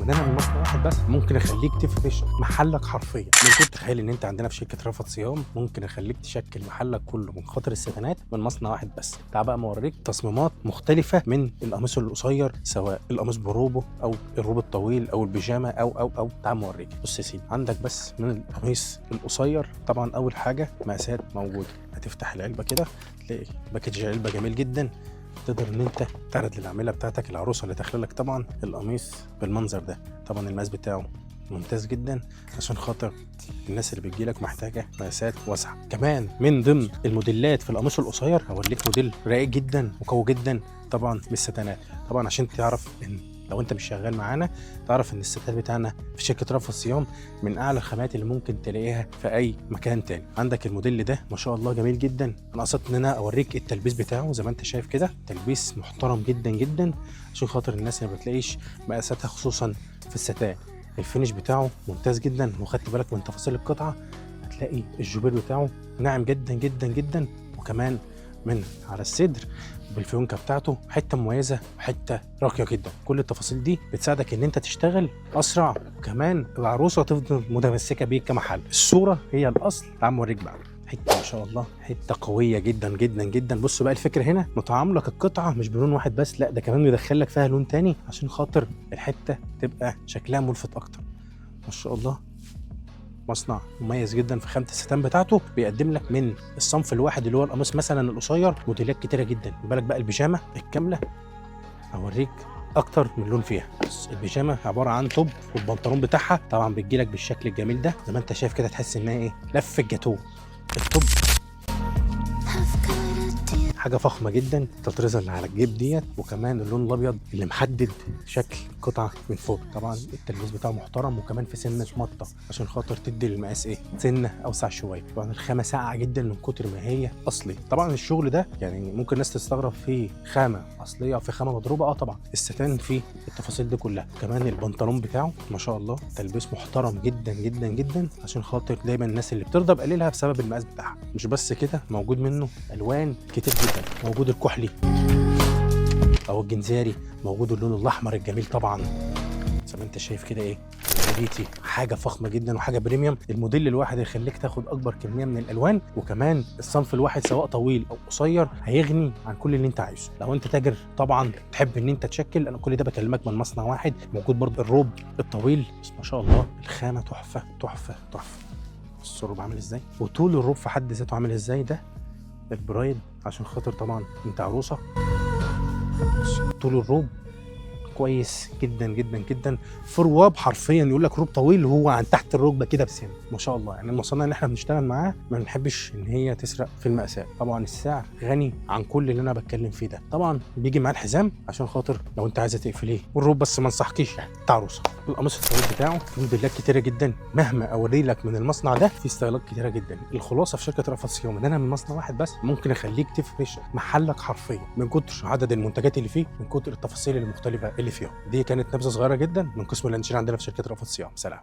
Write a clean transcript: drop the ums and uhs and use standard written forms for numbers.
بدانا من مصنع واحد بس ممكن اخليك تفرش محلك حرفيا. ممكن تتخيل ان انت عندنا في شركه رفعت صيام ممكن اخليك تشكل محلك كله من خاطر الستانات من مصنع واحد بس. تعال بقى اوريك تصميمات مختلفه من القميص القصير، سواء القميص بروبه او الروب الطويل او البيجامه او تعال اوريك. بص يا سيدي، عندك بس من القميص القصير طبعا اول حاجه مقاسات موجوده. هتفتح العلبه كده تلاقي باكج علبه جميل جدا، تقدر ان انت تعرض للعميله بتاعتك العروسه اللي داخله لك طبعا القميص بالمنظر ده. طبعا المقاس بتاعه ممتاز جدا عشان خاطر الناس اللي بتجيلك محتاجه مقاسات واسعه. كمان من ضمن الموديلات في القميص القصير هوريك موديل رايق جدا وقوي جدا طبعا بالستانات. طبعا عشان تعرف ان لو انت مش شغال معانا تعرف ان الستات بتاعنا في شركه رفع الصيام من اعلى الخامات اللي ممكن تلاقيها في اي مكان تاني. عندك الموديل ده ما شاء الله جميل جدا. انا قصدت ان انا اوريك التلبيس بتاعه زي ما انت شايف كده، تلبيس محترم جدا جدا عشان خاطر الناس اللي ما بتلاقيش مقاساتها خصوصا في الستان. الفينش بتاعه ممتاز جدا، وخدت بالك من تفاصيل القطعه هتلاقي الجوبير بتاعه ناعم جدا جدا جدا، وكمان من على الصدر بالفيونكه بتاعته حته مميزه وحته راقيه جدا. كل التفاصيل دي بتساعدك ان انت تشتغل اسرع، وكمان العروسه تفضل متمسكه بيك كمحل. الصوره هي الاصل. تعال اوريك بقى حته ما شاء الله، حته قويه جدا جدا جدا. بص بقى الفكره هنا متعامل لك القطعه مش بلون واحد بس، لا ده كمان بيدخل لك فيها لون تاني عشان خاطر الحته تبقى شكلها ملفت اكتر. ما شاء الله مصنع مميز جدا في خامه الستان بتاعته. بيقدم لك من الصنف الواحد اللي هو القميص مثلا القصير موديلات كتيره جدا. بالك بقى البيجامه الكامله اوريك اكتر من لون فيها. البيجامه عباره عن توب، والبنطلون بتاعها طبعا بتجيلك بالشكل الجميل ده زي ما انت شايف كده، تحس انها ايه لف الجاتوه. التوب حاجه فخمه جدا، التطريزه اللي على الجيب ديت، وكمان اللون الابيض اللي محدد شكل قطعه من فوق. طبعا التلبيس بتاعه محترم، وكمان في سنه مطه عشان خاطر تدي المقاس ايه سنه اوسع شويه. طبعا الخامه ساقعه جدا من كتر ما هي اصلي. طبعا الشغل ده يعني ممكن الناس تستغرب في خامه اصليه او في خامه مضروبه. طبعا الستان فيه التفاصيل دي كلها. كمان البنطلون بتاعه ما شاء الله تلبيس محترم جدا جدا جدا عشان خاطر دايما الناس اللي بترضى بقليلها بسبب المقاس بتاعها. مش بس كده، موجود منه الوان كتير جدا. موجود الكحلي او الجنزاري، موجود اللون الاحمر الجميل طبعا زي ما انت شايف كده ايه ريتي. حاجه فخمه جدا وحاجه بريميوم. الموديل الواحد يخليك تاخد اكبر كميه من الالوان، وكمان الصنف الواحد سواء طويل او قصير هيغني عن كل اللي انت عايزه. لو انت تاجر طبعا تحب ان انت تشكل، انا كل ده بكلمك من مصنع واحد. موجود برضه الروب الطويل، بس ما شاء الله الخامه تحفه تحفه تحفه. بص الروب عامل ازاي، وطول الروب في حد ذاته عامل ازاي. ده البرايد عشان خاطر طبعا انت عروسه. طول الروب كويس جدا جدا جدا. في رواب حرفيا يقول لك روب طويل هو عن تحت الركبه كده بسنه. ما شاء الله يعني المصانع اللي احنا بنشتغل معاه ما بنحبش ان هي تسرق في المقاسات. طبعا السعر غني عن كل اللي انا بتكلم فيه ده. طبعا بيجي معاه الحزام عشان خاطر لو انت عايزه تقفليه، والروب بس ما انصحكيش يعني انت عروسه. القميص الطويل بتاعه في موديلات كتيره جدا، مهما اوري لك من المصنع ده في ستايلات كتيره جدا. الخلاصه في شركه رفعت صيام ان انا من مصنع واحد بس ممكن اخليك تفرش محلك حرفيا من كتر عدد المنتجات اللي فيه، من كتر التفاصيل المختلفه اللي فيها. دي كانت نبذه صغيره جدا من قسم الانشاء عندنا في شركه رفعت صيام. سلام.